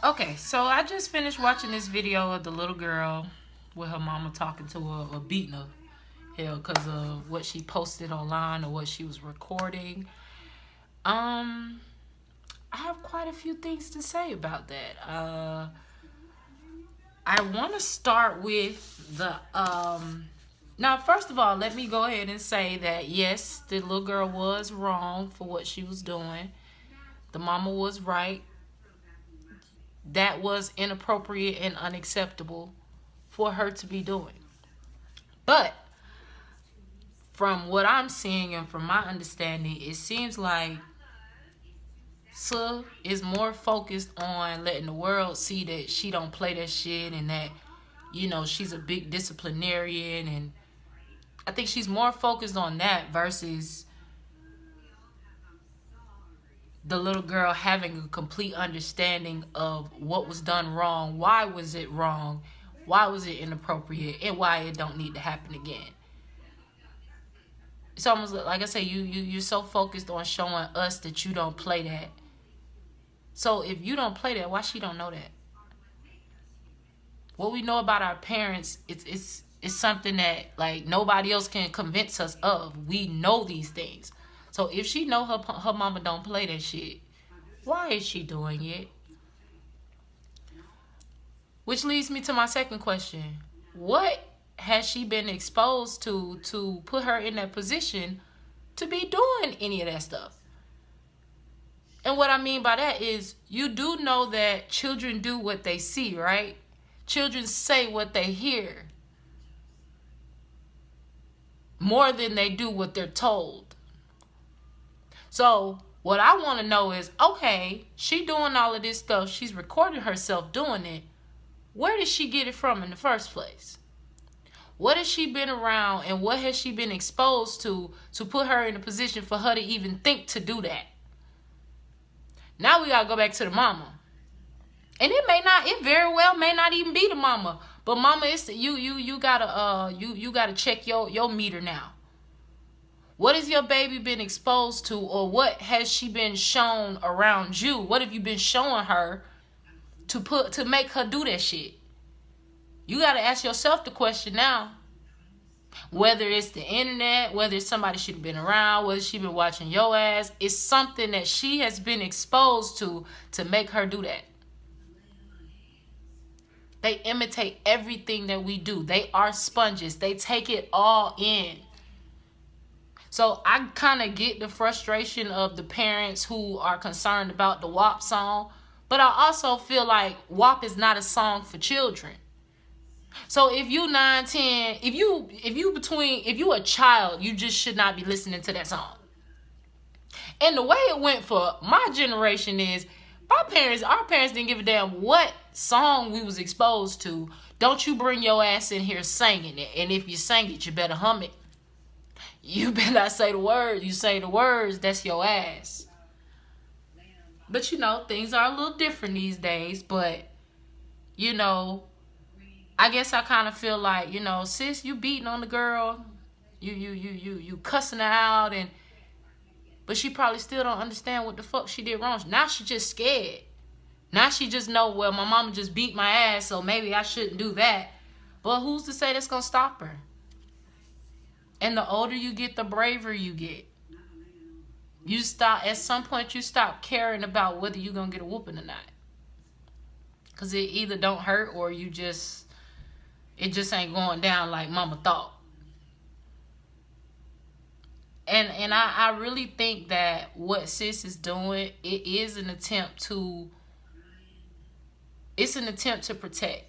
Okay, so I just finished watching this video of the little girl with her mama talking to her or beating her, hell, because of what she posted online or what she was recording. Um, I have quite a few things to say about that. I want to start with the Now, first of all, let me go ahead and say that yes, the little girl was wrong for what she was doing. The mama was right. That was inappropriate and unacceptable for her to be doing. But from what I'm seeing and from my understanding, it seems like Suh is more focused on letting the world see that she don't play that shit and that, she's a big disciplinarian. And I think she's more focused on that versus the little girl having a complete understanding of what was done wrong, why was it wrong, why was it inappropriate, and why it don't need to happen again. It's almost like I say, you're so focused on showing us that you don't play that. So if you don't play that, why she don't know that? What we know about our parents, it's something that like nobody else can convince us of. We know these things. So if she know her mama don't play that shit, why is she doing it? Which leads me to my second question. What has she been exposed to put her in that position to be doing any of that stuff? And what I mean by that is you do know that children do what they see, right? Children say what they hear more than they do what they're told. So what I want to know is, okay, she doing all of this stuff. She's recording herself doing it. Where did she get it from in the first place? What has she been around and what has she been exposed to put her in a position for her to even think to do that? Now we gotta go back to the mama. And it very well may not even be the mama. But mama, it's you gotta check your meter now. What has your baby been exposed to, or what has she been shown around you? What have you been showing her to make her do that shit? You gotta ask yourself the question now. Whether it's the internet, whether it's somebody she's been around, whether she been watching your ass, it's something that she has been exposed to make her do that. They imitate everything that we do. They are sponges. They take it all in. So I kind of get the frustration of the parents who are concerned about the WAP song, but I also feel like WAP is not a song for children. So if you 9, 10, if you a child, you just should not be listening to that song. And the way it went for my generation is our parents didn't give a damn what song we was exposed to. Don't you bring your ass in here singing it. And if you sing it, you better hum it. You better not say the words. You say the words, that's your ass. But things are a little different these days. But, I guess I kind of feel like, sis, you beating on the girl. You cussing her out. But she probably still don't understand what the fuck she did wrong. Now she just scared. Now she just know, well, my mama just beat my ass, so maybe I shouldn't do that. But who's to say that's going to stop her? And the older you get, the braver you get. At some point, you stop caring about whether you're going to get a whooping or not. Because it either don't hurt or it just ain't going down like mama thought. And I really think that what sis is doing, it's an attempt to protect.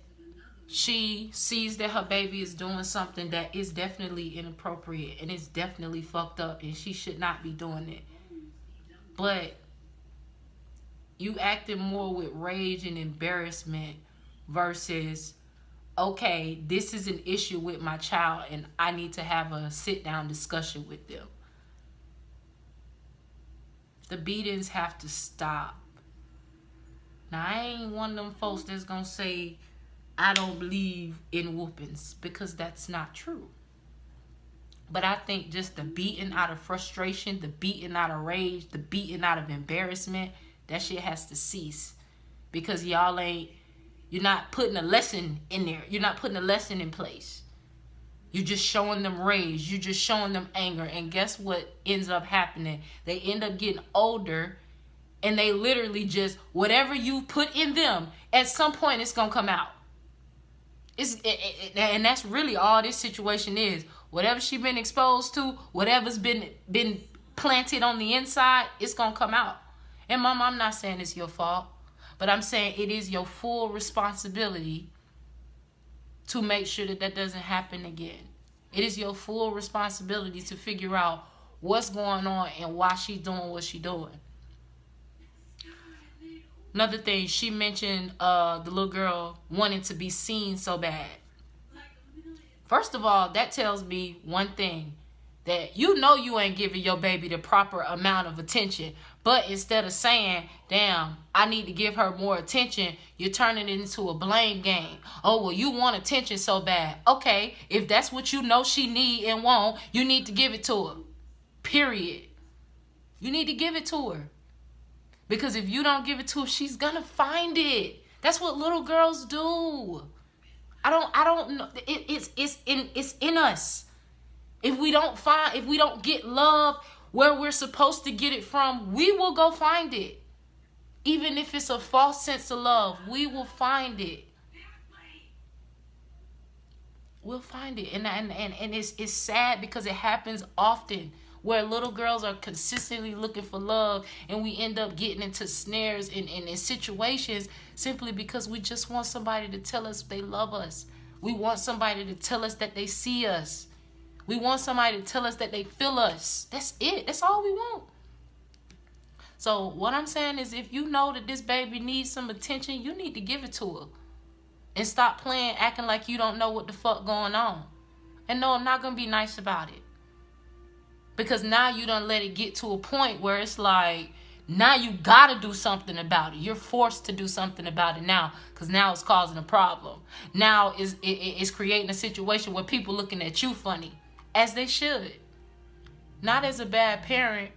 She sees that her baby is doing something that is definitely inappropriate and it's definitely fucked up and she should not be doing it. But you acting more with rage and embarrassment versus, okay, this is an issue with my child and I need to have a sit-down discussion with them. The beatings have to stop. Now, I ain't one of them folks that's gonna say I don't believe in whoopings, because that's not true. But I think just the beating out of frustration, the beating out of rage, the beating out of embarrassment, that shit has to cease. because you're not putting a lesson in there. You're not putting a lesson in place. You're just showing them rage. You're just showing them anger. And guess what ends up happening? They end up getting older, and they literally just, whatever you put in them, at some point it's going to come out. And that's really all this situation is. Whatever she been exposed to, whatever's been planted on the inside, it's going to come out. And Mom, I'm not saying it's your fault, but I'm saying it is your full responsibility to make sure that that doesn't happen again. It is your full responsibility to figure out what's going on and why she's doing what she's doing. Another thing, she mentioned the little girl wanting to be seen so bad. First of all, that tells me one thing, that you know you ain't giving your baby the proper amount of attention. But instead of saying, damn, I need to give her more attention, you're turning it into a blame game. Oh, well, you want attention so bad. Okay, if that's what you know she need and want, you need to give it to her. Period. You need to give it to her. Because if you don't give it to her, she's gonna find it. That's what little girls do. I don't know. It's in us. If we don't get love where we're supposed to get it from, we will go find it. Even if it's a false sense of love, we will find it. We'll find it. And it's sad because it happens often, where little girls are consistently looking for love, and we end up getting into snares and in situations simply because we just want somebody to tell us they love us. We want somebody to tell us that they see us. We want somebody to tell us that they feel us. That's it. That's all we want. So what I'm saying is, if you know that this baby needs some attention, you need to give it to her. And stop playing, acting like you don't know what the fuck going on. And no, I'm not going to be nice about it. Because now you done let it get to a point where it's like, now you got to do something about it. You're forced to do something about it now, because now it's causing a problem. Now it's creating a situation where people looking at you funny, as they should. Not as a bad parent,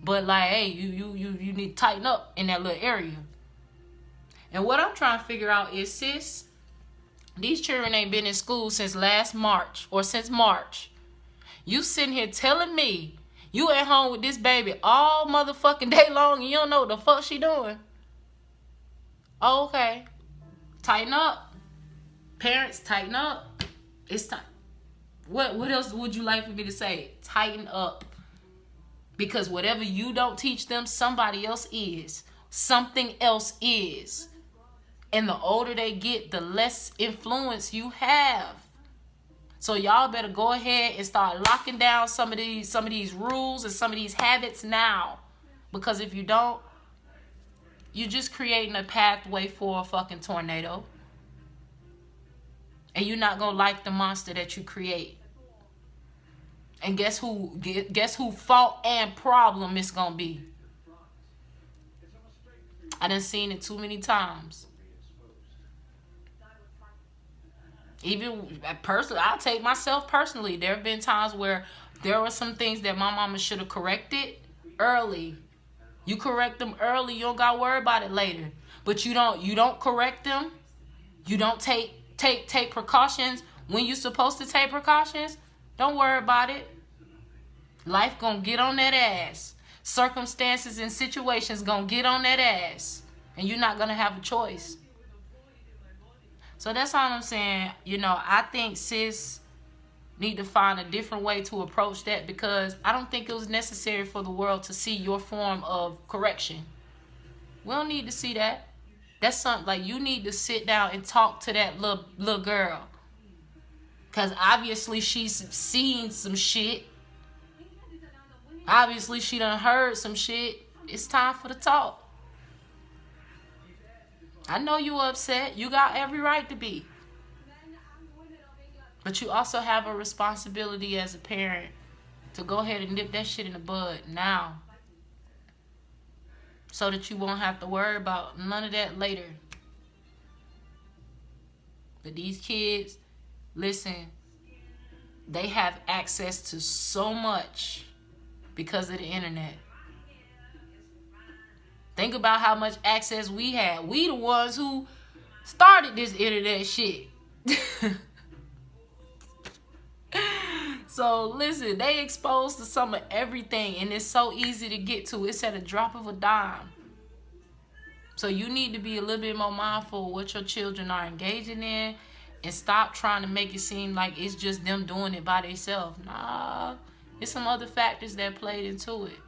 but like, hey, you need to tighten up in that little area. And what I'm trying to figure out is, sis, these children ain't been in school since last March, or since March. You sitting here telling me you at home with this baby all motherfucking day long and you don't know what the fuck she doing. Oh, okay. Tighten up. Parents, tighten up. It's time. What else would you like for me to say? Tighten up. Because whatever you don't teach them, somebody else is. Something else is. And the older they get, the less influence you have. So y'all better go ahead and start locking down some of these rules and some of these habits now. Because if you don't, you're just creating a pathway for a fucking tornado. And you're not gonna like the monster that you create. And guess who fault and problem it's gonna be? I done seen it too many times. Even personally, I'll take myself personally. There have been times where there were some things that my mama should have corrected early. You correct them early, you don't gotta worry about it later. But you don't correct them. You don't take precautions when you're supposed to take precautions. Don't worry about it. Life gonna get on that ass. Circumstances and situations gonna get on that ass. And you're not gonna have a choice. So that's all I'm saying. I think sis need to find a different way to approach that, because I don't think it was necessary for the world to see your form of correction. We don't need to see that. That's something like you need to sit down and talk to that little girl. Because obviously she's seen some shit. Obviously she done heard some shit. It's time for the talk. I know you upset. You got every right to be. But you also have a responsibility as a parent to go ahead and nip that shit in the bud now. So that you won't have to worry about none of that later. But these kids, listen, they have access to so much because of the internet. Think about how much access we had. We the ones who started this internet shit. So listen, they exposed to some of everything, and it's so easy to get to. It's at a drop of a dime. So you need to be a little bit more mindful of what your children are engaging in, and stop trying to make it seem like it's just them doing it by themselves. Nah, it's some other factors that played into it.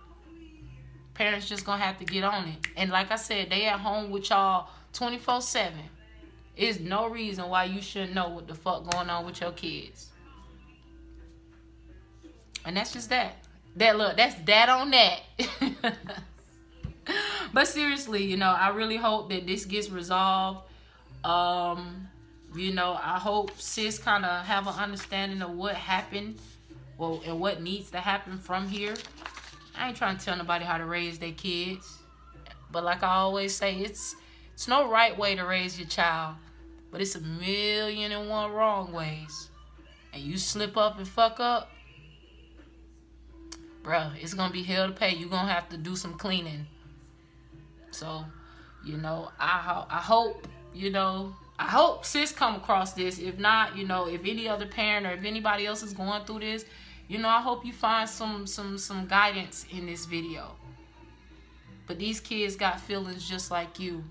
Parents just gonna have to get on it. And like I said, they at home with y'all 24/7. There's no reason why you shouldn't know what the fuck going on with your kids. And that's just that. That's that on that. But seriously, you know, I really hope that this gets resolved. You know, I hope sis kind of have an understanding of what happened, well, and what needs to happen from here. I ain't trying to tell nobody how to raise their kids, but like I always say, it's no right way to raise your child, but it's 1,000,001 wrong ways. And you slip up and fuck up, bruh, it's gonna be hell to pay. You're gonna have to do some cleaning. So, you know, I hope, you know, I hope sis come across this. If not, you know, if any other parent or if anybody else is going through this, you know, I hope you find some guidance in this video. But these kids got feelings just like you.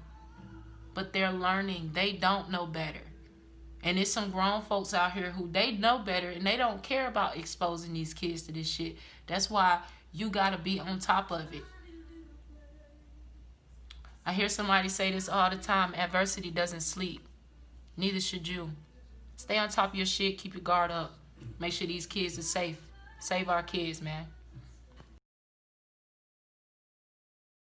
But they're learning. They don't know better. And there's some grown folks out here who they know better and they don't care about exposing these kids to this shit. That's why you gotta be on top of it. I hear somebody say this all the time: adversity doesn't sleep. Neither should you. Stay on top of your shit. Keep your guard up. Make sure these kids are safe. Save our kids, man.